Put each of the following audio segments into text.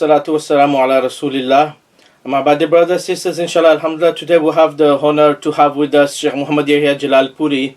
salatu wassalamu ala rasulillah. My dear brothers and sisters, inshallah, alhamdulillah, today we have the honor to have with us Sheikh Muhammad Yahya Jalalpuri.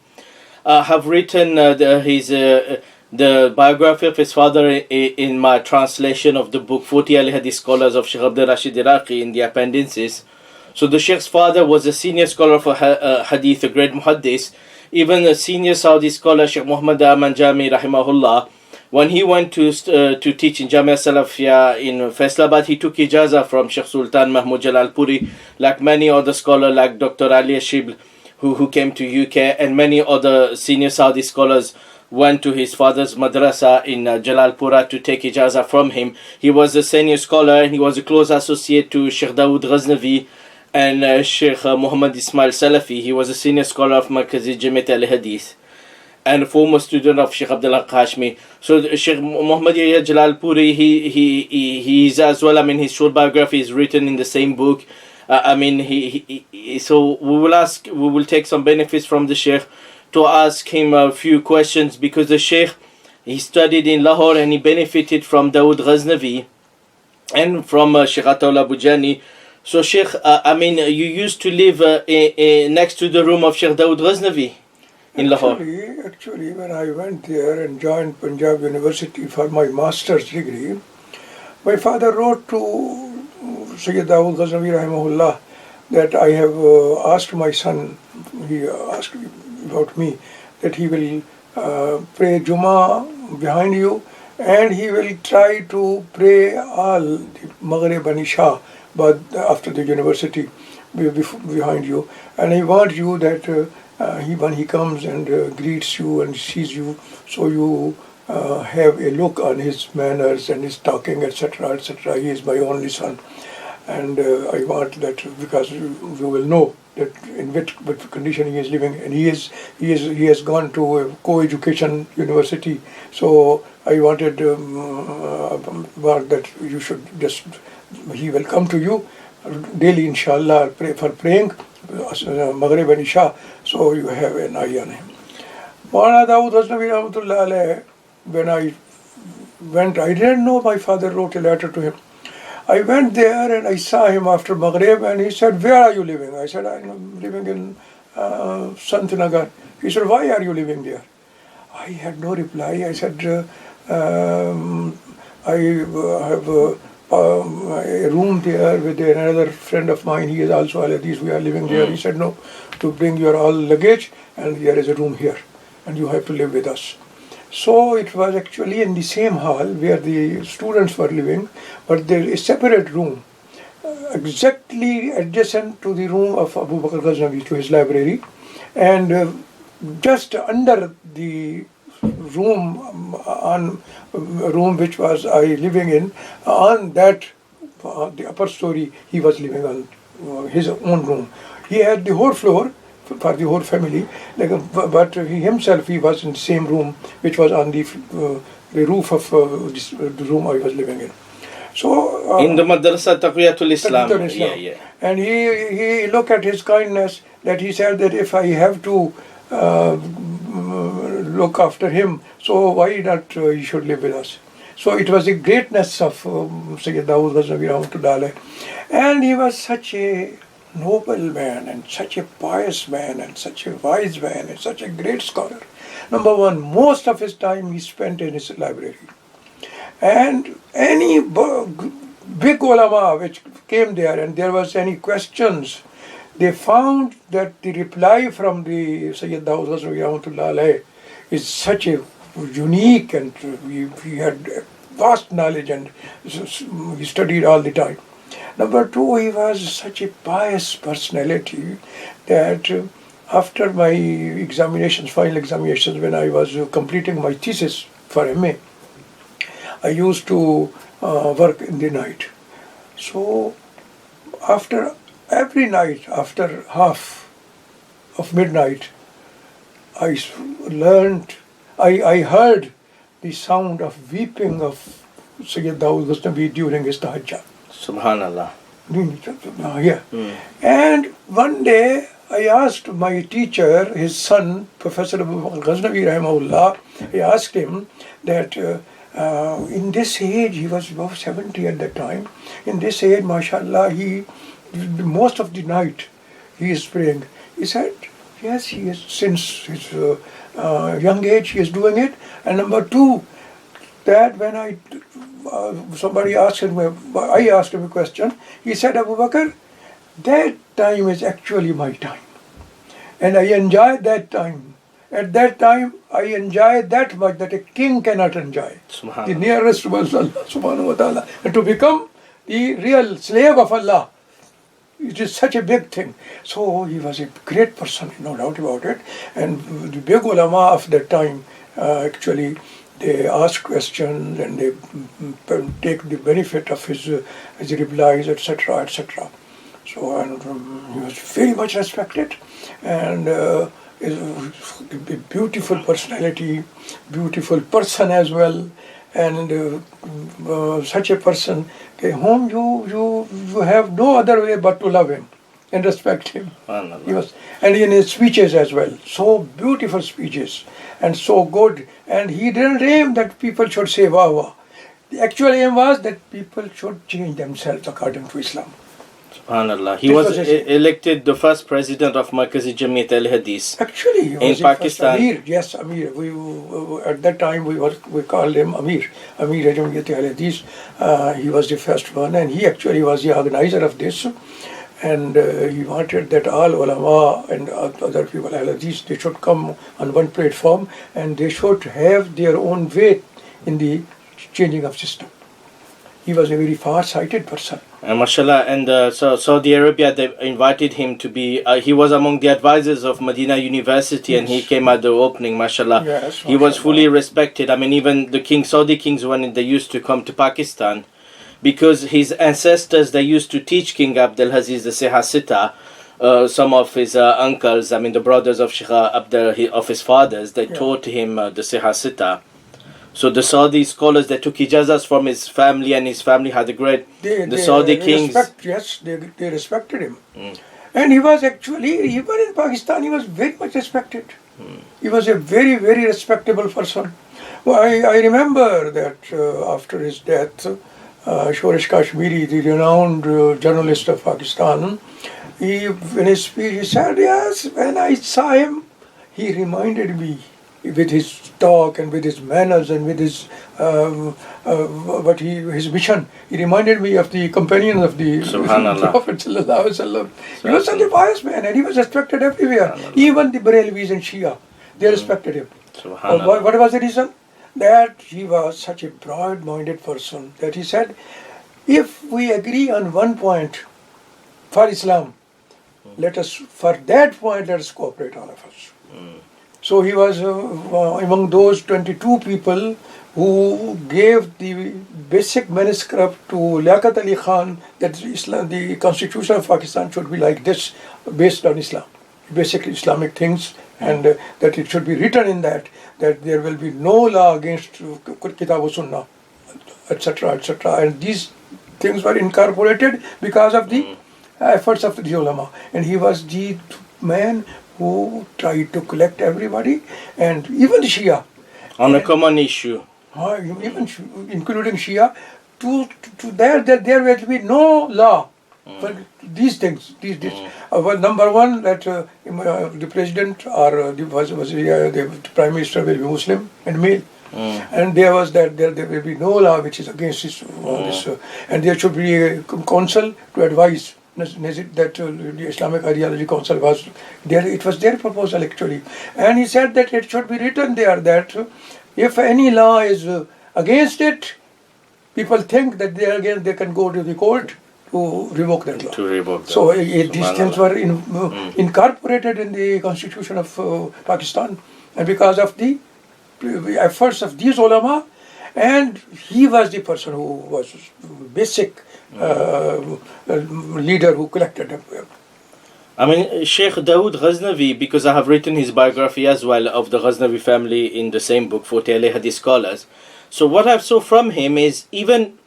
Have written the biography of his father in my translation of the book 40 Al-Hadith Scholars of Sheikh Abdul Rashid Iraqi in the appendices. So the Sheikh's father was a senior scholar for Hadith, a great muhaddis. Even a senior Saudi scholar, Sheikh Muhammad Aman Jami rahimahullah, when he went to teach in Jamia Salafia in Faisalabad, he took ijaza from Sheikh Sultan Mahmud Jalalpuri, like many other scholars like Dr. Ali Ashibl, who came to UK, and many other senior Saudi scholars went to his father's madrasa in Jalalpura to take ijaza from him. He was a senior scholar and he was a close associate to Sh Dawood Ghaznawi and Sheikh Muhammad Ismail Salafi. He was a senior scholar of Markazi Jamiat al-Hadith and a former student of Sheikh Abdullah Kashmi. So Sheikh Muhammad Yahya Jalalpuri, he is as well, his short biography is written in the same book. So we will take some benefits from the Sheikh to ask him a few questions, because the Sheikh, he studied in Lahore and he benefited from Dawood Ghaznawi and from Sheikh Ataullah Bujani. So Sheikh, you used to live next to the room of Sheikh Dawood Ghaznawi in Lahore. Actually, when I went there and joined Punjab University for my master's degree, my father wrote to Sayyid Dawood Ghaznawi rahimahullah that I have asked my son, he asked about me, that he will pray Jummah behind you and he will try to pray all the Maghrib and Isha but after the university behind you, and I want you that when he comes and greets you and sees you, so you have a look on his manners and his talking, etc., etc. He is my only son, and I want that, because you will know that in what condition he is living, and he has gone to a co-education university. So I wanted that you should just, he will come to you daily, inshallah, for praying Maghrib and Isha, so you have an eye on him. Maulana Dawood Ghaznawi rahmatullah alayh, when I went, I didn't know my father wrote a letter to him. I went there and I saw him after Maghrib, and he said, "Where are you living?" I said, "I'm living in Santnagar." He said, "Why are you living there?" I had no reply. I said, "I have a room there with another friend of mine. He is also Al-Hadith. We are living there." He said, "No, to bring your all luggage, and there is a room here, and you have to live with us." So it was actually in the same hall where the students were living, but there is a separate room, exactly adjacent to the room of Abu Bakr Ghaznawi, to his library, and just under the room which was I living in, on that the upper story, he was living on his own room. He had the whole floor for the whole family, but he himself, he was in the same room which was on the roof of the room I was living in. So in the Madrasa Taqwiyatul Islam. Yeah. And he looked at his kindness, that he said that if I have to look after him, so why not he should live with us. So it was the greatness of Sayyid Dawood Ghaznawi rahmatullah alayh, and he was such a noble man and such a pious man and such a wise man and such a great scholar. Number one, most of his time he spent in his library, and any big ulama which came there and there was any questions, they found that the reply from the Sayyid Dawood Ghaznawi rahmatullah alayh is such a unique, and he had vast knowledge and he studied all the time. Number two, he was such a pious personality that after my examinations, final examinations, when I was completing my thesis for MA, I used to work in the night. So every night, after half of midnight, I heard the sound of weeping of Sayyid Dawood Ghaznawi during his tahajjud. Subhanallah. Yeah. And one day I asked my teacher, his son, Professor Abu Bakr Ghaznawi rahimahullah, I asked him that In this age, he was above 70 at that time. In this age, mashallah, most of the night he is praying. He said, yes, he is, since his young age, he is doing it. And number two, that when somebody asked him, I asked him a question, he said, Abu Bakr, that time is actually my time. And I enjoy that time. At that time, I enjoy that much that a king cannot enjoy. The nearest was Allah subhanahu wa ta'ala. And to become the real slave of Allah, it is such a big thing. So he was a great person, no doubt about it. And the big ulama of that time, actually, they ask questions and they take the benefit of his replies, etc., etc. So and, he was very much respected, and is a beautiful personality, beautiful person as well, and such a person whom you have no other way but to love him and respect him. He was, and in his speeches as well, so beautiful speeches and so good. And he didn't aim that people should say wah wah. The actual aim was that people should change themselves according to Islam. SubhanAllah. He was elected the first president of Markazi Jamiat al-Hadith. Actually, he was in Pakistan. Amir, yes, Amir. At that time we called him Amir. Amir Jamiat al-Hadith. He was the first one, and he actually was the organizer of this. And he wanted that all ulama and other people, al-Hadith, they should come on one platform and they should have their own way in the changing of system. He was a very far-sighted person. Mashallah, and so Saudi Arabia, they invited him to be, he was among the advisors of Medina University, yes. And he came at the opening, mashallah. Yes, he was fully respected. I mean, even the Saudi kings, when they used to come to Pakistan, because his ancestors, they used to teach King Abdulaziz the Sihasita, some of his uncles, I mean the brothers of Sheikh of his fathers, they taught him the Sihasita. So the Saudi scholars, they took ijazas from his family, and his family had a great, the Saudi kings. Yes, they respected him. And he was actually, even in Pakistan, he was very much respected. He was a very, very respectable person. Well, I remember that after his death, Shoresh Kashmiri, the renowned journalist of Pakistan, in his speech, he said, yes, when I saw him, he reminded me with his talk and with his manners and with his his mission. He reminded me of the companions of the Prophet sallallahu alaihi wasallam. He was such a pious man, and he was respected everywhere. Even the Barelvis and Shia, they respected him. What was the reason? That he was such a broad-minded person that he said, if we agree on one point for Islam, let us cooperate, all of us. So he was among those 22 people who gave the basic manuscript to Liaquat Ali Khan that the constitution of Pakistan should be like this, based on Islam, basic Islamic things, and that it should be written in that there will be no law against Kitab wa Sunnah, etc., etc. And these things were incorporated because of the efforts of the ulama. And he was the man who tried to collect everybody, and even Shia. On a common issue. Even including Shia, to there will be no law for these things. Well, number one, that the president or the prime minister will be Muslim and male. And there was there will be no law which is against this, and there should be a council to advise. That the Islamic Ideology Council was there. It was their proposal actually, and he said that it should be written there that if any law is against it, people think that they can go to the court to revoke that law. So these things were incorporated in the constitution of Pakistan, and because of the efforts of these ulama, and he was the person who was basic leader who collected them. I mean, Sheikh Dawood Ghaznawi, because I have written his biography as well of the Ghaznawi family in the same book, 40 Hadith Scholars. So what I saw from him is even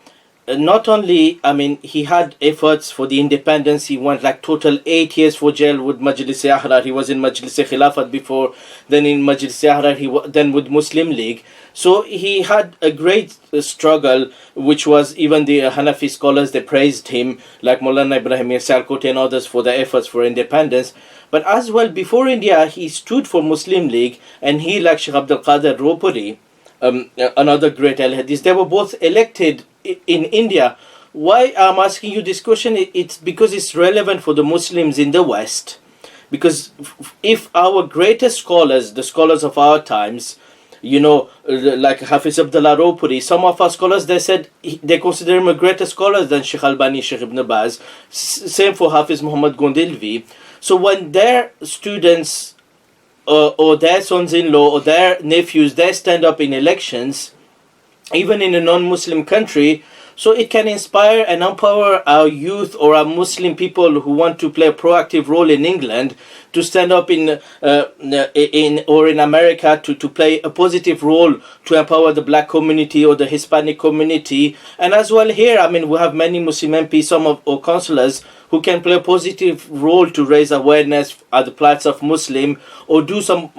not only, I mean, he had efforts for the independence. He went like total 8 years for jail with Majlis Ahrar. He was in Majlis Khilafat before, then in Majlis Ahrar, then with Muslim League. So he had a great struggle, which was even the Hanafi scholars, they praised him, like Maulana Ibrahim Sarkoti and others, for the efforts for independence. But as well, before India, he stood for Muslim League, and he, like Sheikh Abdul Qadir Ropuri, another great al-Hadith, they were both elected in India. Why I'm asking you this question? It's because it's relevant for the Muslims in the West. Because if our greatest scholars, the scholars of our times, you know, like Hafiz Abdullah Ropuri, some of our scholars, they said they consider him a greater scholar than Sheikh Albani, Sheikh Ibn Baz. Same for Hafiz Muhammad Gondelvi. So when their students or their sons-in-law or their nephews, they stand up in elections, even in a non-Muslim country, so it can inspire and empower our youth or our Muslim people who want to play a proactive role in England to stand up in America to play a positive role to empower the black community or the Hispanic community. And as well here, I mean, we have many Muslim MPs, some of our councillors who can play a positive role to raise awareness at the plights of Muslim, or do some,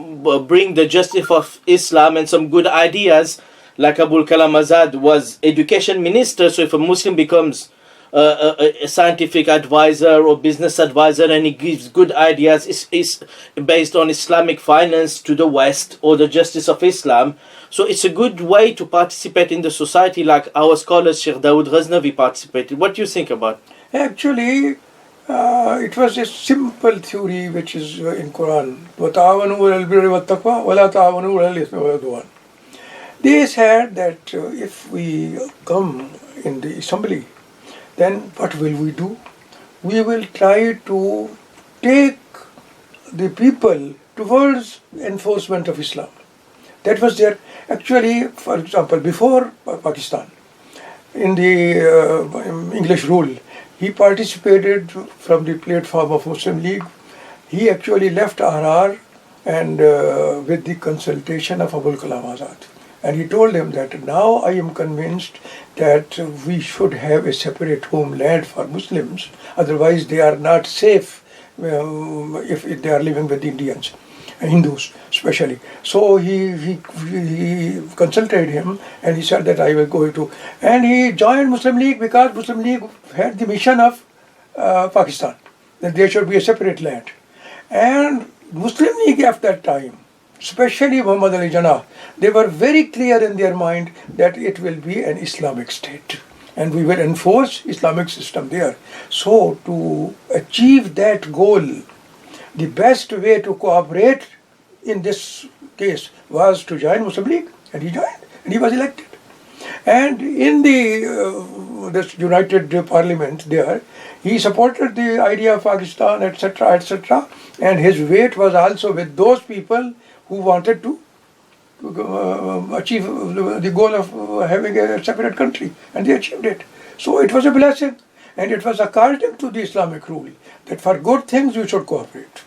bring the justice of Islam and some good ideas. Like Abul Kalam Azad was education minister, so if a Muslim becomes a scientific advisor or business advisor and he gives good ideas, is based on Islamic finance to the West or the justice of Islam. So it's a good way to participate in the society, like our scholar Sh Dawood Ghaznawi participated. What do you think about? Actually, it was a simple theory which is in Quran. وَتَعَوَنُوا عَلَى الْبِرِّ وَالتَّقْوَى وَلَا تَعَوَنُوا عَلَى الْإِثْمِ وَالْعُدْوَانِ. They said that if we come in the assembly, then what will we do? We will try to take the people towards enforcement of Islam. That was their, actually, for example, before Pakistan, in the English rule, he participated from the platform of Muslim League. He actually left RR and with the consultation of Abul Kalam Azad. And he told him that now I am convinced that we should have a separate homeland for Muslims, otherwise they are not safe if they are living with Indians, Hindus especially. So he consulted him and he said that I will go to, and he joined Muslim League because Muslim League had the mission of Pakistan, that there should be a separate land. And Muslim League at that time, especially Muhammad Ali Jinnah, they were very clear in their mind that it will be an Islamic state and we will enforce Islamic system there. So to achieve that goal, the best way to cooperate in this case was to join Muslim League, and he joined and he was elected. And in the this United Parliament there, he supported the idea of Pakistan, etc., etc., and his weight was also with those people who wanted to achieve the goal of having a separate country, and they achieved it. So it was a blessing, and it was according to the Islamic rule that for good things you should cooperate.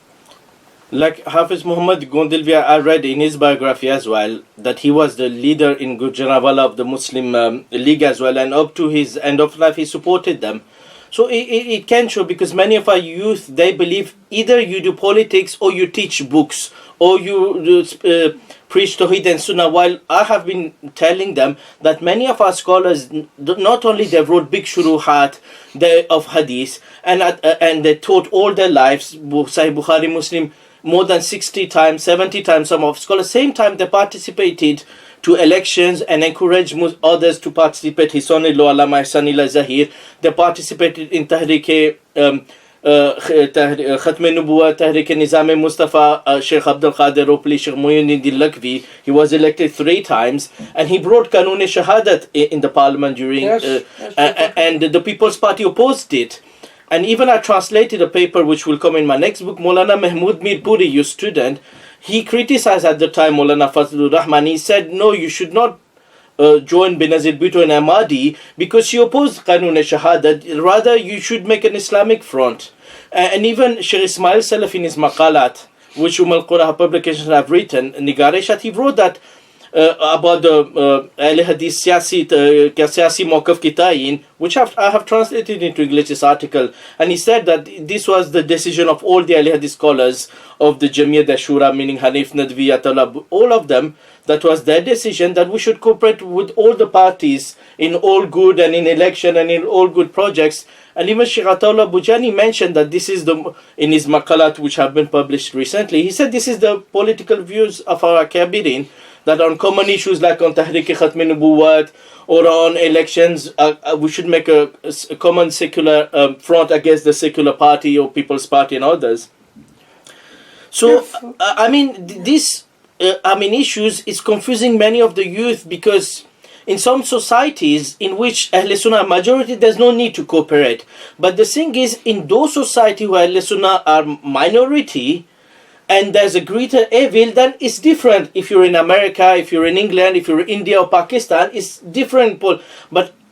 Like Hafiz Muhammad Gondelvi, I read in his biography as well that he was the leader in Gujranwala of the Muslim League as well, and up to his end of life he supported them. So it can show, because many of our youth, they believe either you do politics or you teach books or you preach Tawheed and Sunnah, while I have been telling them that many of our scholars, not only they wrote big shuruhat of hadith, and they taught all their lives, Sahih Bukhari, Muslim, more than 60 times, 70 times, some of scholars, same time they participated to elections and encouraged others to participate. His son-in-law, Allama Ihsanillah Zahir, they participated in Tahrik Khatm Nubuwa, Tahrik Nizam Mustafa, Sheikh Abdul Qadir Ropli, Sheikh Muhyiddin Lakvi. He was elected 3 times, and he brought Qanun Shahadat in the parliament during, and the People's Party opposed it. And even I translated a paper which will come in my next book. Maulana Mahmood Mirpuri, your student, he criticized at the time Maulana Fazlur Rahman. He said, no, you should not join Benazir Bhutto and Ahmadi because she opposed Qanun Shahadat. Rather, you should make an Islamic front. And even Sheikh Ismail Salaf in his Maqalat, which Al Qura publications have written, Nigareshat, he wrote that about the Ahl Hadith Siyasi Mawqif ki Tayin, which I have translated into English this article, and he said that this was the decision of all the Ahl Hadith scholars of the Jamiyat Ashura, meaning Hanif, Nadvi, Atalab, all of them, that was their decision that we should cooperate with all the parties in all good and in election and in all good projects. And even Sheikh Ataullah Bujani mentioned that this is in his maqalat which have been published recently, he said this is the political views of our Kabirin, that on common issues like on Tahrik Khatm Nubuwat or on elections, we should make a common secular front against the secular party or People's Party and others. So, this issues is confusing many of the youth, because in some societies in which Ahl Sunnah majority, there's no need to cooperate. But the thing is, in those societies where Ahl Sunnah are minority, and there's a greater evil, then it's different. If you're in America, if you're in England, if you're in India or Pakistan, it's different. But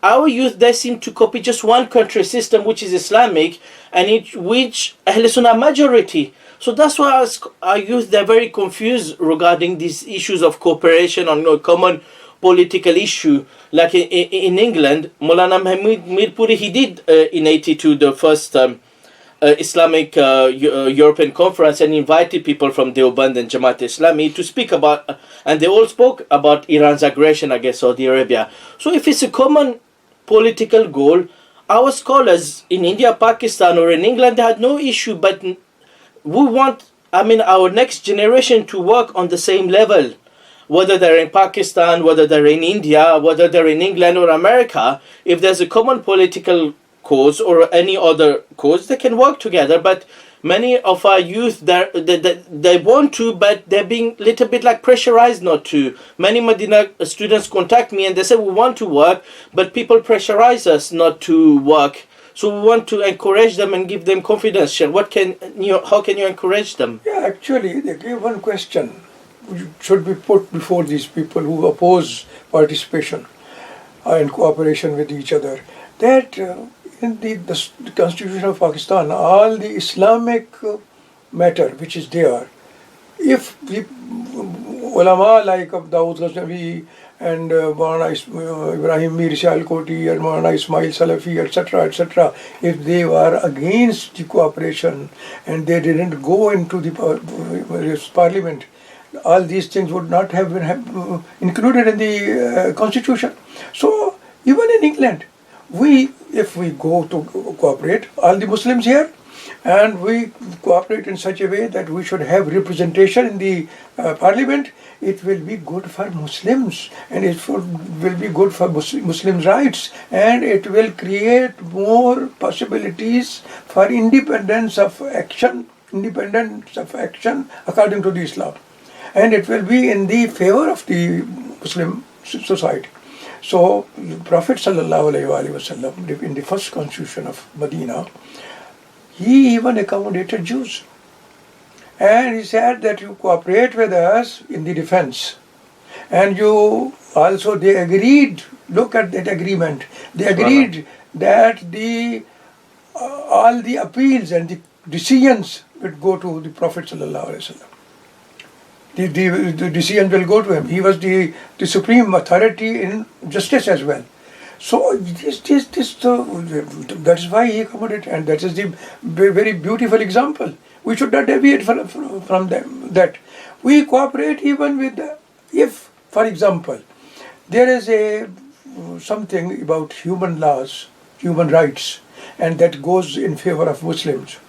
our youth, they seem to copy just one country system, which is Islamic, and in which Ahl Sunnah majority. So that's why our youth, they're very confused regarding these issues of cooperation on a common political issue. Like in England, Maulana Mirpuri, he did in 82 the first Islamic European conference, and invited people from Deoband and Jamaat Islami to speak about, and they all spoke about Iran's aggression against Saudi Arabia. So if it's a common political goal, our scholars in India, Pakistan or in England, they had no issue, but we want, our next generation to work on the same level. Whether they're in Pakistan, whether they're in India, whether they're in England or America, if there's a common political cause or any other cause, they can work together. But many of our youth, they want to, but they're being a little bit like pressurized not to. Many Medina students contact me and they say, we want to work, but people pressurize us not to work. So we want to encourage them and give them confidence. How can you encourage them? Yeah, actually, they gave one question which should be put before these people who oppose participation and cooperation with each other. That in the Constitution of Pakistan, all the Islamic matter which is there, if the ulama like of Dawood Ghaznawi and Maulana Ibrahim Mir Sialkoti and Maulana Ismail Salafi, etc., if they were against the cooperation and they didn't go into the parliament, all these things would not have been included in the Constitution. So even in England, if we go to cooperate, all the Muslims here, and we cooperate in such a way that we should have representation in the parliament, it will be good for Muslims, and it will be good for Muslims' rights, and it will create more possibilities for independence of action according to the Islam, and it will be in the favor of the Muslim society. So the Prophet ﷺ, in the first constitution of Medina, he even accommodated Jews. And he said that you cooperate with us in the defense. And they agreed, look at that agreement, they agreed that all the appeals and the decisions would go to the Prophet ﷺ. The decision will go to him. He was the supreme authority in justice as well. So that is why he accommodated, and that is the very beautiful example. We should not deviate from them. That we cooperate even with if, for example, there is something about human laws, human rights, and that goes in favor of Muslims.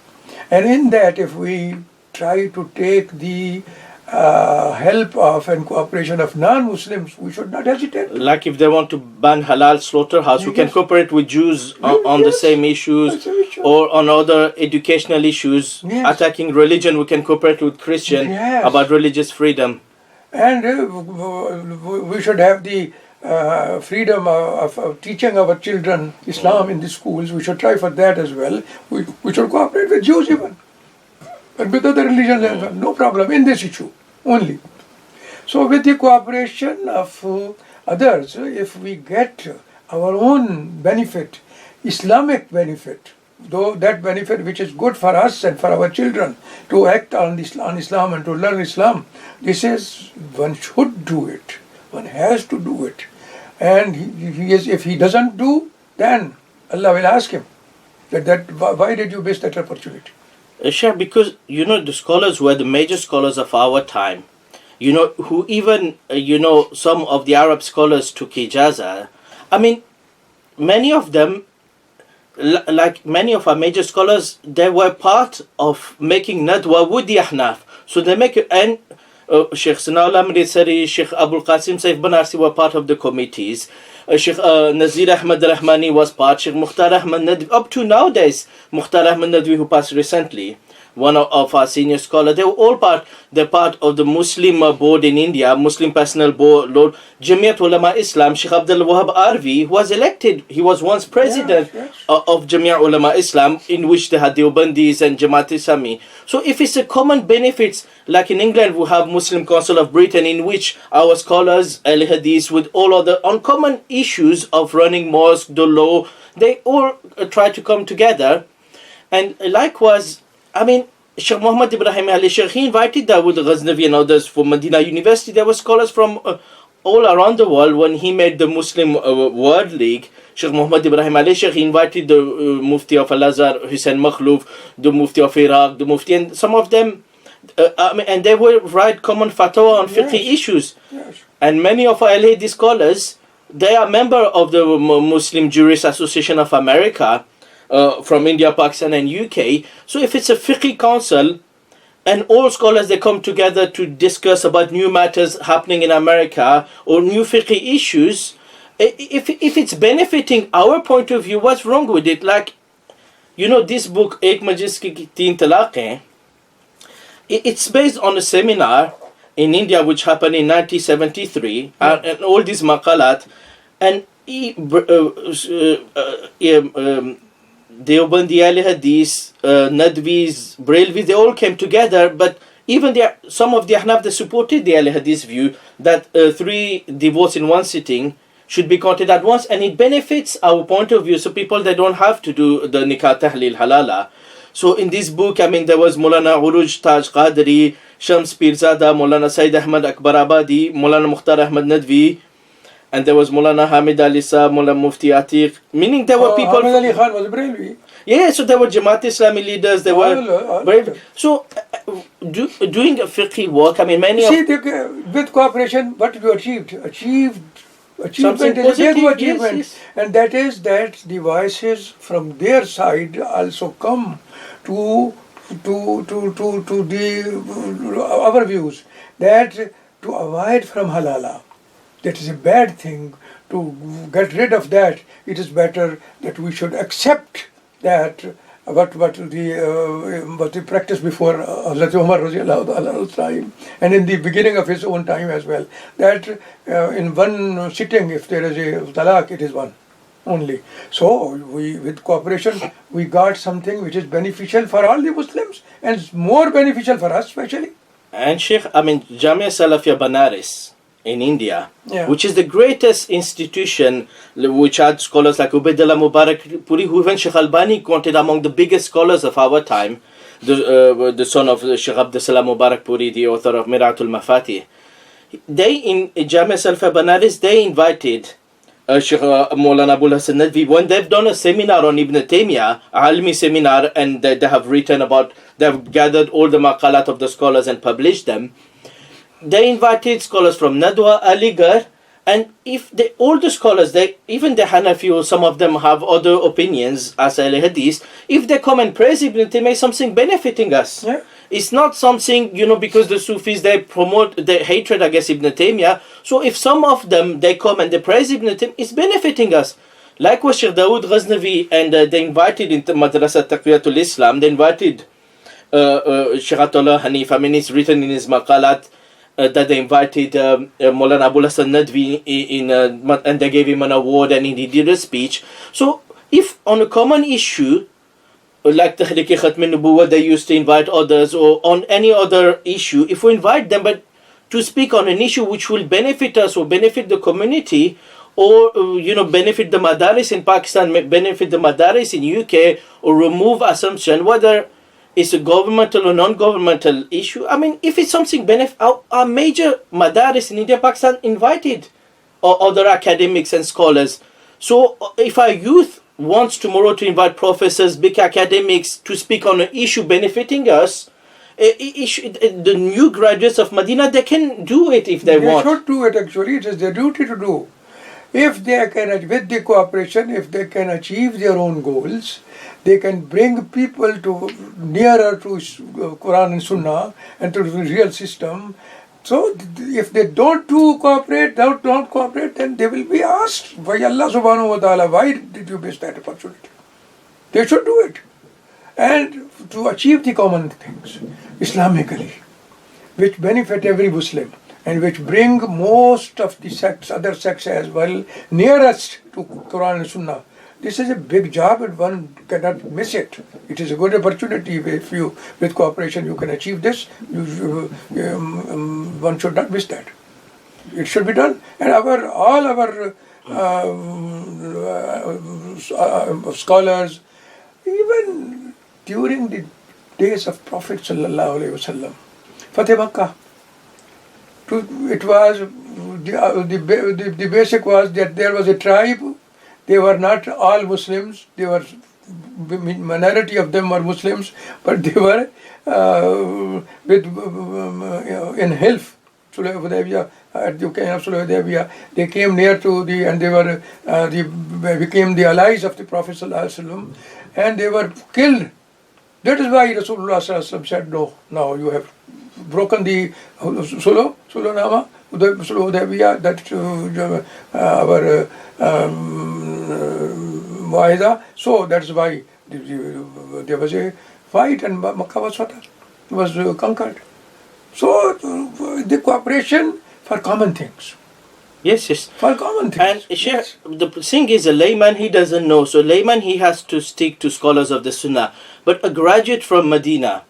And in that, if we try to take the help of and cooperation of non-Muslims, we should not hesitate. Like if they want to ban halal slaughterhouse, we can cooperate with Jews on the same issues, or on other educational issues. Attacking religion, we can cooperate with Christian about religious freedom. And we should have the freedom of teaching our children Islam in the schools. We should try for that as well. We should cooperate with Jews even, and with other religions as well. No problem in this issue only. So with the cooperation of others, if we get our own benefit, Islamic benefit, though that benefit which is good for us and for our children to act on Islam and to learn Islam, this is, one should do it. One has to do it. And if he doesn't do, then Allah will ask him why did you miss that opportunity? Sheikh, because the scholars were the major scholars of our time, who even some of the Arab scholars took ijaza. I mean, many of them, like many of our major scholars, they were part of making nadwa with the Ahnaf. So they make it, and Sheikh Sanawala Amri Sari, Sheikh Abul Qasim Saif Banarsi were part of the committees. Sheikh Nazir Ahmad Rahmani was part. Sheikh Mukhtar Ahmad Nadwi, up to nowadays, Mukhtar Ahmad Nadwi, who passed recently, one of our senior scholars, they were all part. They're part of the Muslim board in India, Muslim Personal Board, Jamiat Ulama Islam. Sheikh Abdul Wahab Arvi, who was elected, he was once president of Jamiat Ulama Islam, in which they had the Ubandis and Jamaat Islami. So if it's a common benefits, like in England, we have Muslim Council of Britain, in which our scholars, Al Hadith, with all other uncommon issues of running mosque, the law, they all try to come together. And likewise, I mean, Sheikh Muhammad Ibrahim Ali Sheikh, he invited Dawood Ghaznawi and others from Medina University. There were scholars from all around the world. When he made the Muslim World League, Sheikh Muhammad Ibrahim Ali Sheikh, he invited the Mufti of Al-Azhar, Hussein Makhlouf, the Mufti of Iraq, the Mufti, and some of them, and they will write common fatwa on fiqh issues. And many of our Al-Hadi scholars, they are member of the Muslim Jurists Association of America, from India, Pakistan and UK. So if it's a fiqh council and all scholars, they come together to discuss about new matters happening in America or new fiqh issues, if it's benefiting our point of view, what's wrong with it? Like, this book, Ek Majlis Ki Teen Talaqein, it's based on a seminar in India which happened in 1973, and all these maqalat, and Deobandi Al Hadith, Nadvis, Brailvis, they all came together, but even some of the Ahnaf, they supported the Al Hadith view that 3 divorce in one sitting should be counted at once, and it benefits our point of view. So people, they don't have to do the Nikah Tahlil Halala. So in this book, I mean, there was Maulana Uruj Taj Qadri, Shams Pirzada, Maulana Said Ahmad Akbar Abadi, Maulana Mukhtar Ahmad Nadwi, and there was Maulana Hamid Ali Saab, Maulana Mufti Atiq, meaning there were people. Hamid Ali Khan was Brailwi. Yeah, so there were Jamaat Islami leaders, there were brave. So doing a fiqh work, I mean, many with cooperation, what you achieved? Achievement is a big achievement. Yes. And that is that the voices from their side also come to our views, that to avoid from halala, that is a bad thing. To get rid of that, it is better that we should accept that what the practice before Hazrat Umar radiallahu anhu's time, and in the beginning of his own time as well, that in one sitting, if there is a talaq, it is one only. So with cooperation, we got something which is beneficial for all the Muslims and more beneficial for us especially. And Sheikh, I mean, Jamia Salafia Banaras in India, which is the greatest institution, which had scholars like Ubaidullah Mubarak Puri, who even Sheikh Albani counted among the biggest scholars of our time, the son of Sheikh Abdul Salam Mubarak Puri, the author of Miratul Mafati. They, in Jamia Salafia Banaras, they invited Sheikh Maulana Abul Hasan Nadwi, when they've done a seminar on Ibn Taymiyyah, a Almi seminar, and they have written about, they've gathered all the maqalat of the scholars and published them. They invited scholars from Nadwa, Aligarh, and if all the scholars, even the Hanafi, or some of them have other opinions as Al Hadith, if they come and praise Ibn Taymiyyah, something benefiting us. Yeah. It's not something, because the Sufis, they promote their hatred against Ibn Taymiyyah. So if some of them, they come and they praise Ibn Taymiyyah, it's benefiting us. Likewise, Sh Dawood Ghaznawi, and they invited into Madrasa Taqwiyatul Islam, they invited Shaykh Atullah Hanif, I mean, it's written in his maqalat, that they invited Maulana Abul Hasan Nadwi and they gave him an award and he did a speech. So if on a common issue, like the Tahriq Khatm Nubuwwah, they used to invite others, or on any other issue, if we invite them, but to speak on an issue which will benefit us or benefit the community, or benefit the madaris in Pakistan, benefit the madaris in UK, or remove assumption, whether it's a governmental or non-governmental issue. I mean, if it's something our major madaris in India, Pakistan invited other academics and scholars. So if our youth wants tomorrow to invite professors, big academics to speak on an issue benefiting us, the new graduates of Medina, they can do it if they want. They should do it actually. It is their duty to do. If they can, with the cooperation, if they can achieve their own goals, they can bring people to nearer to Quran and Sunnah and to the real system. So if they don't cooperate, then they will be asked by Allah subhanahu wa ta'ala, why did you miss that opportunity? They should do it. And to achieve the common things, Islamically, which benefit every Muslim and which bring most of the sects, other sects as well, nearest to Quran and Sunnah. This is a big job and one cannot miss it. It is a good opportunity if you, with cooperation, you can achieve this. One should not miss that. It should be done. And all our scholars, even during the days of Prophet Sallallahu Alaihi Wasallam, Fateh Makkah, it was the basic was that there was a tribe. They were not all Muslims. They were minority of them were Muslims, but they were in Hilf, Sulh Hudaybiyah, at the occasion of Sulh Hudaybiyah. They came near to and they were became the allies of the Prophet Sallallahu Alaihi Wasallam, and they were killed. That is why Rasulullah Sallallahu Alaihi Wasallam said, no, now you have broken the Sulh Hudaybiyah, that our Muahidah. So that's why there was a fight and Makkah was conquered. So the cooperation for common things. Yes. For common things. And Sheikh, the thing is, a layman, he doesn't know. So layman, he has to stick to scholars of the Sunnah. But a graduate from Medina,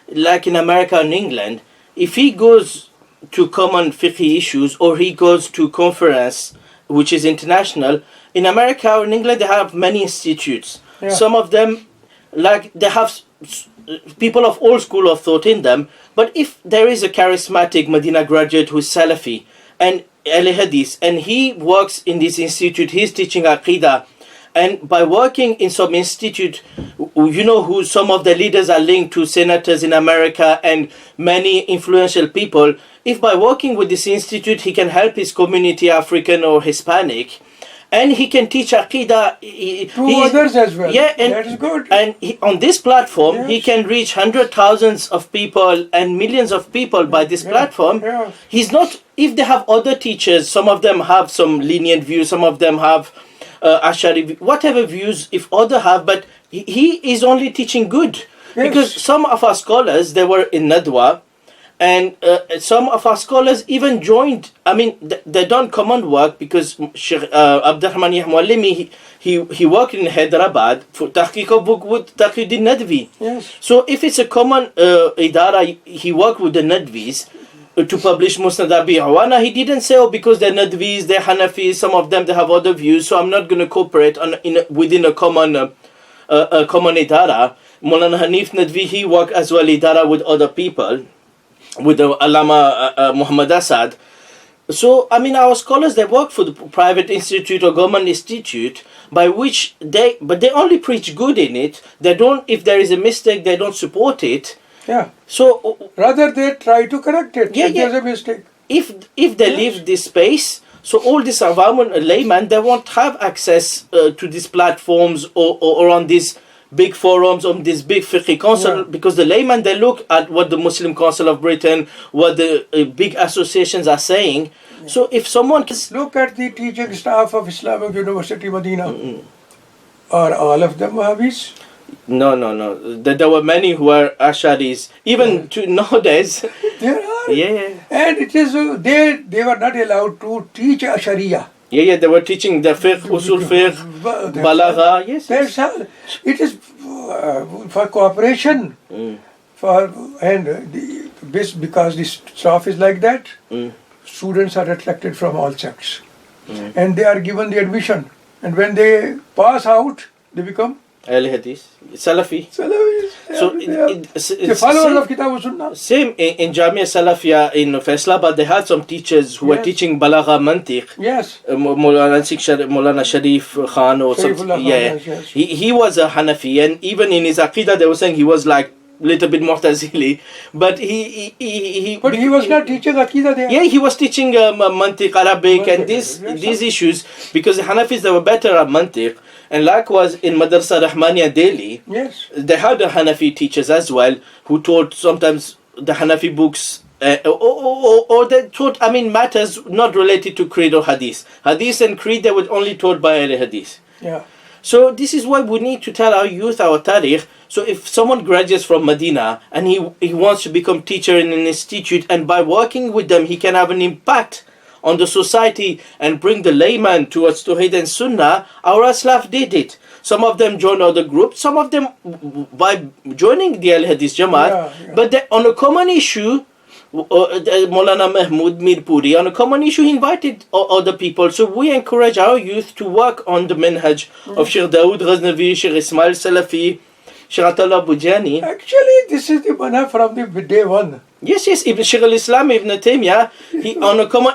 like in America and England, if he goes to common fiqh issues or he goes to conference, which is international, in America or in England, they have many institutes. Yeah. Some of them, like, they have people of all school of thought in them. But if there is a charismatic Medina graduate who is Salafi and Ahl Hadith, and he works in this institute, he's teaching Aqidah, and by working in some institute, who some of the leaders are linked to senators in America and many influential people, if by working with this institute he can help his community, African or Hispanic, and he can teach Aqidah to others as well. Yeah, and that is good. And on this platform, he can reach thousands of people and millions of people by this platform. Yeah. He's not, if they have other teachers, some of them have some lenient views, some of them have Ashari, whatever views, if other have, but he is only teaching good. Yes. Because some of our scholars, they were in Nadwa, and some of our scholars even joined. I mean, they done common work because Sheikh Abdurrahman Muallimi, he worked in Hyderabad for tahqiq of book with Taqiyuddin Nadwi. Yes. So if it's a common idara, he worked with the Nadwis to publish Musnad Abi Awana. He didn't say, because they're Nadwis, they're Hanafis, some of them they have other views, so I'm not going to cooperate within a common idara. Maulana Hanif Nadwi, he worked as well idara with other people, with the Allama Muhammad Asad. So, I mean, our scholars, they work for the private institute or government institute, by which they only preach good in it. They don't, if there is a mistake, they don't support it. Yeah. So rather they try to correct it. Yeah, if there's a mistake. If they leave this space, so all this Awamun layman, they won't have access to these platforms or on these big forums, on this big fiqh council, because the layman, they look at what the Muslim Council of Britain, what the big associations are saying. Yeah. So if someone can look at the teaching staff of Islamic University Medina, are all of them Wahhabis? No. There were many who were Asharis. Even to nowadays. There are. Yeah. And it is they were not allowed to teach Sharia. Yeah, they were teaching the fiqh, usul fiqh, balagha. Yes. It is for cooperation. Because the staff is like that, students are attracted from all sects. And they are given the admission. And when they pass out, they become Ahl Hadith, Salafi. So The followers of Kitab Sunnah. same in Jamia Salafia in Faisalabad, they had some teachers who were Yes. teaching Balagha Mantiq. Yes. Maulana Sharif Khan or Sharifullah something. Khan, Yeah, yes. he was a Hanafi, and even in his Aqidah they were saying he was like little bit Mu'tazili, but he But he was not teaching Aqidah there. yeah, he was teaching Mantiq, Arabic, and Yes. these issues, because the Hanafis, they were better at Mantiq. And likewise in Madrasa Rahmaniya Delhi, Yes. they had the Hanafi teachers as well, who taught sometimes the Hanafi books, or they taught, matters not related to creed or hadith. Hadith and creed, they were only taught by Ahl Hadith. Yeah. So this is why we need to tell our youth our tariq. So if someone graduates from Medina and he wants to become teacher in an institute, and by working with them he can have an impact on the society and bring the layman towards Tawheed and Sunnah, our Aslaf did it. Some of them joined other groups, some of them by joining the Al-Hadith Jamaat, Yeah. but on a common issue, Maulana Mahmood Mirpuri, on a common issue, he invited other people. So we encourage our youth to work on the manhaj of Sh Dawood Ghaznawi, Sh Ismail Salafi, Sh Atullah Bujani. Actually, this is the manhaj from the day one. Yes, Ibn Shaykh al-Islam Ibn Taymiyyah,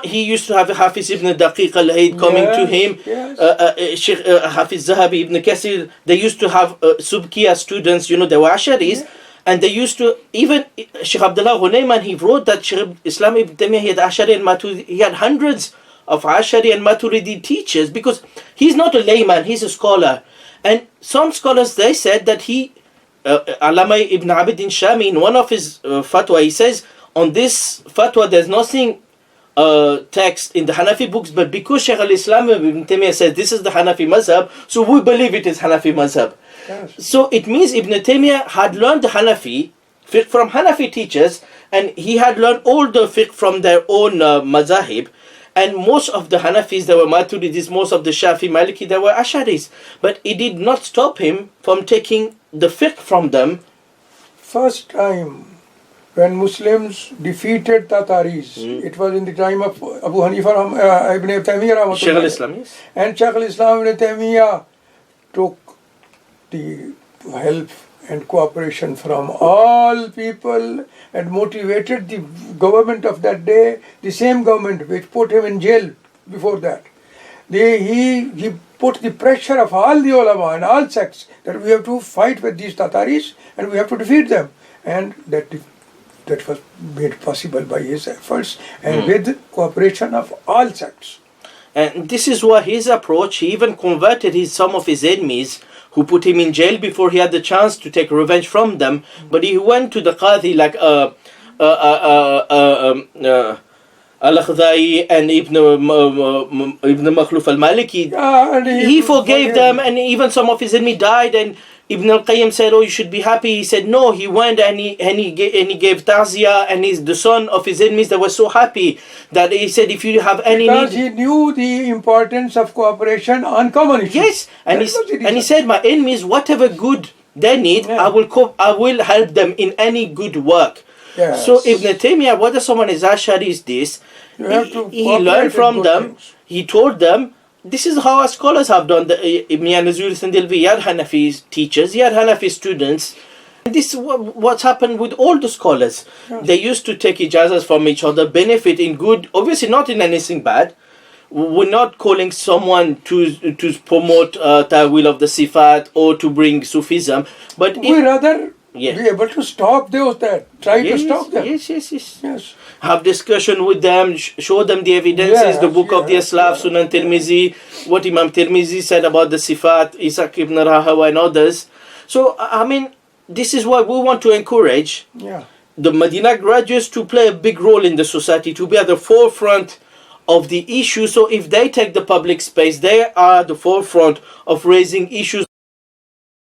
he used to have Hafiz Ibn Daqiq al-Haid coming to him. Yes. Sheikh Hafiz Zahabi Ibn Kasir, they used to have Subkiya students, they were Asharis. And they used to, even Sheikh Abdullah Ghunayman, he wrote that Shaykh Islam Ibn Taymiyyah, he had Ashari and Maturidi, he had hundreds of Ashari and Maturidi teachers, because he's not a layman, he's a scholar. And some scholars, they said that Allama Ibn Abidin Shami, in one of his fatwa, he says, on this fatwa there's nothing text in the Hanafi books, but because Shaykh al-Islam Ibn Taymiyyah says this is the Hanafi mazhab, so we believe it is Hanafi mazhab. Yes. So it means Ibn Taymiyyah had learned the Hanafi fiqh from Hanafi teachers, and he had learned all the fiqh from their own mazahib. And most of the Hanafis, they were Maturidis, most of the Shafi Maliki, they were Asharis. But it did not stop him from taking the fiqh from them. First time when Muslims defeated Tataris, it was in the time of Abu Hanifa Ibn Taymiyyah. Shaykh al-Islam, yes. And Shaykh al-Islam Ibn Taymiyyah took the help and cooperation from all people and motivated the government of that day, the same government which put him in jail before that. He put the pressure of all the ulama and all sects that we have to fight with these Tataris and we have to defeat them. And that was made possible by his efforts and with cooperation of all sects. And this is why his approach, he even converted some of his enemies who put him in jail before he had the chance to take revenge from them. But he went to the Qadi like Al-Akhdai and Ibn Makhluf al-Maliki. And He forgave them, and even some of his enemies died, and Ibn al-Qayyim said, oh, you should be happy. He said, no, he went and he gave ta'ziyah, and the son of his enemies, they were so happy that he said, if you have any because need... he knew the importance of cooperation on common issues. Yes, and he said, my enemies, whatever good they need, Yeah. I will help them in any good work. Yes. So Ibn Taymiyyah, whether someone is Ashari, is this, You have to he cooperate learned in from good them, things. he told them, this is how our scholars have done. Ibn Nazir Sandilvi, he had Hanafi teachers, he had Hanafi students. And this is what's happened with all the scholars. Yes. They used to take ijazahs from each other, benefit in good, obviously not in anything bad. We're not calling someone to promote ta'wil of the sifat or to bring Sufism, but We rather Yeah. be able to stop those that try to stop them. Yes. Yes. Have discussion with them, show them the evidences, the book of the Aslaf, Sunan Tirmizi, what Imam Tirmizi said about the Sifat, Isaac ibn Rahawa and others. So, this is why we want to encourage Yeah. the Medina graduates to play a big role in the society, to be at the forefront of the issue. So if they take the public space, they are at the forefront of raising issues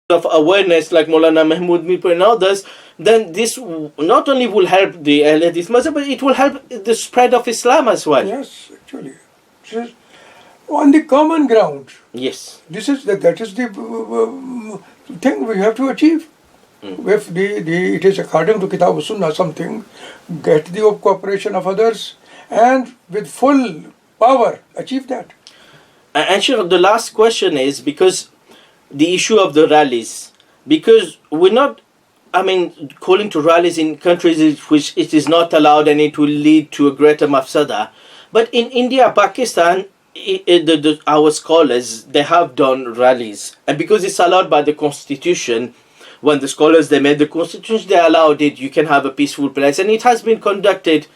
of awareness like Maulana Mahmood Mirpur and others, then this not only will help the Ahl Hadith Mazhab, but it will help the spread of Islam as well. Yes, actually. This is on the common ground. Yes. That is the thing we have to achieve. If it is according to Kitab Sunnah something, get the cooperation of others and with full power achieve that. And sure, the last question is because the issue of the rallies, because we're not calling to rallies in countries which it is not allowed and it will lead to a greater mafsada. But in India, Pakistan, our scholars, they have done rallies. And because it's allowed by the constitution, when the scholars, they made the constitution, they allowed it, you can have a peaceful place. And it has been conducted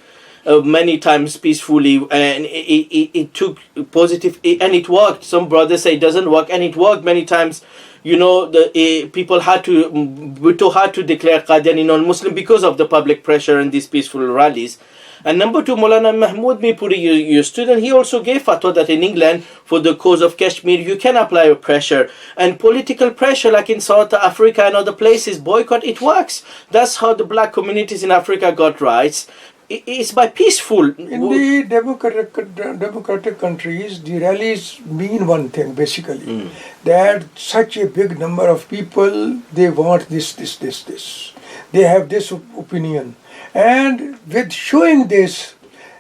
many times peacefully, and it took positive, and it worked. Some brothers say it doesn't work, and it worked many times. The people had to declare Qadiani non-Muslim because of the public pressure and these peaceful rallies. And number two, Maulana Mahmood Mirpuri, your student, he also gave fatwa that in England, for the cause of Kashmir, you can apply pressure. And political pressure, like in South Africa and other places, boycott, it works. That's how the black communities in Africa got rights. It's by peaceful. In the democratic countries, the rallies mean one thing, basically. That such a big number of people, they want this. They have this opinion. And with showing this,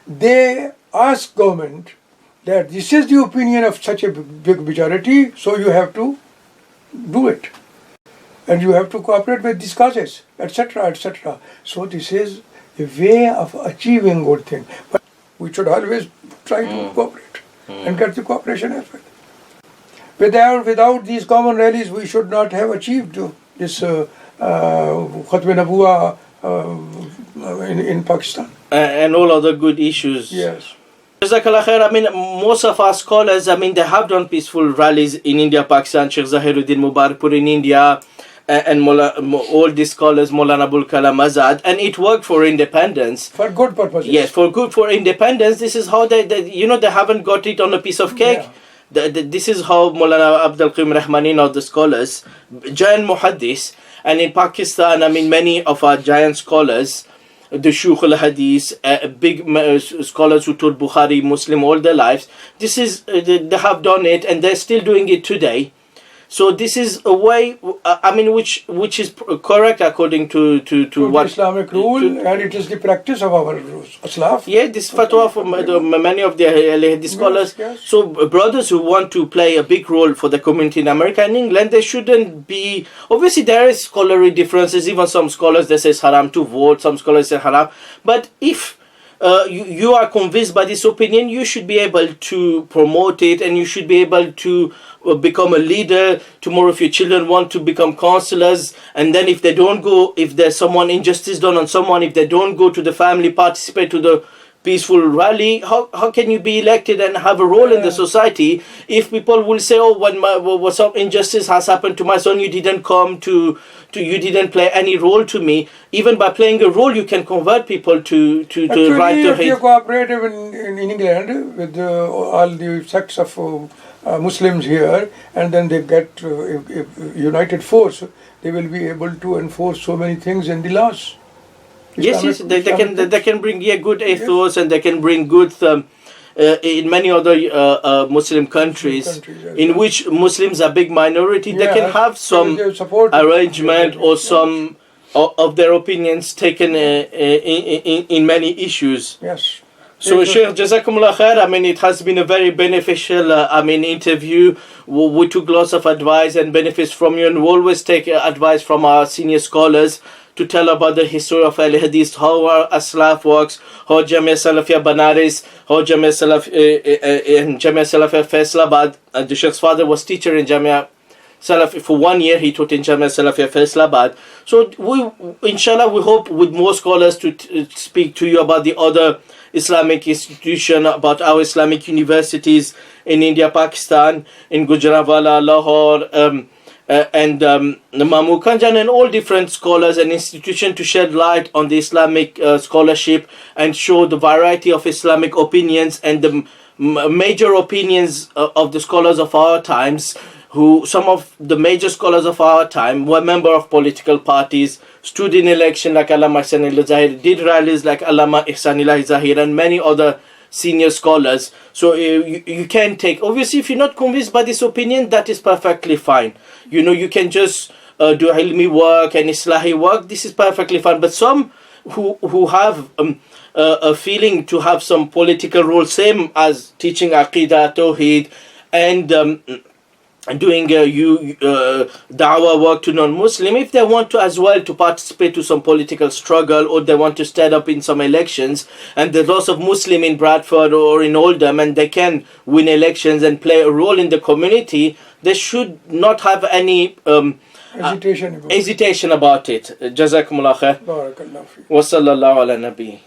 they ask government that this is the opinion of such a big majority, so you have to do it. And you have to cooperate with these causes, etc., etc. So this is a way of achieving good thing. But we should always try to cooperate and get the cooperation as well. Without these common rallies, we should not have achieved this Khatm Nabuwa in Pakistan. And all other good issues. Yes. Jazakallah khair. Most of our scholars, they have done peaceful rallies in India, Pakistan. Sheikh Zahiruddin Mubarakpur in India, and all these scholars, Maulana Abul Kalam Azad, and it worked for independence. For good purposes. Yes, for independence. This is how they haven't got it on a piece of cake. Yeah. This is how Maulana Abdul Qayyum Rahmani, of the scholars, giant muhaddis, and in Pakistan, many of our giant scholars, the Shuyukh al-Hadith, big scholars who taught Bukhari, Muslim all their lives, they have done it, and they're still doing it today. So this is a way, which is correct according to what Islamic rule, and it is the practice of our Aslaf. Yeah, this fatwa from many of the scholars. Yes. So brothers who want to play a big role for the community in America and England, they shouldn't be. Obviously, there is scholarly differences. Even some scholars they say it's haram to vote. Some scholars say haram. But if you are convinced by this opinion, you should be able to promote it, and you should be able to become a leader. Tomorrow, if your children want to become counselors, and then if they don't go, if there's someone injustice done on someone, if they don't go to the family, participate to the peaceful rally, how can you be elected and have a role in the society if people will say, oh, when some injustice has happened to my son, you didn't come to you didn't play any role to me. Even by playing a role, you can convert people to the right to hate. If you cooperate in England with all the sects of Muslims here, and then they get a united force, they will be able to enforce so many things in the laws. Yes, they can bring good ethos, yes. And they can bring good in many other Muslim countries in which Muslims are big minority. They can have some arrangement or some of their opinions taken in many issues. Yes. So, Sheikh, Jazakumullah khair. It has been a very beneficial, interview. We took lots of advice and benefits from you, and we always take advice from our senior scholars to tell about the history of Ahl Hadith, how our Aslaf works, how Jamia Salafia Banaras, how Jamia Salafia Faisalabad. The Sheikh's father was teacher in Jamia Salafi. For 1 year he taught in Jamia Salafia Faisalabad. So inshallah, we hope with more scholars to speak to you about the other Islamic institution, about our Islamic universities in India, Pakistan, in Gujranwala, Lahore, and Mamu Kanjan, and all different scholars and institutions to shed light on the Islamic scholarship and show the variety of Islamic opinions and the major opinions of the scholars of our times, who some of the major scholars of our time were members of political parties, stood in election like Allama Ihsanullah Zahir, did rallies like Allama Ihsanullah Zahir, and many other senior scholars. So you can take, obviously if you're not convinced by this opinion, that is perfectly fine. You can just do ilmi work and islahi work. This is perfectly fine. But some who have a feeling to have some political role, same as teaching Aqidah, Tawheed, and doing da'wah work to non-Muslim, if they want to as well to participate to some political struggle, or they want to stand up in some elections, and there's lots of Muslim in Bradford or in Oldham, and they can win elections and play a role in the community, they should not have any hesitation about it. Jazakumullah khair. Barakallahu feek. Wa sallallahu ala nabi.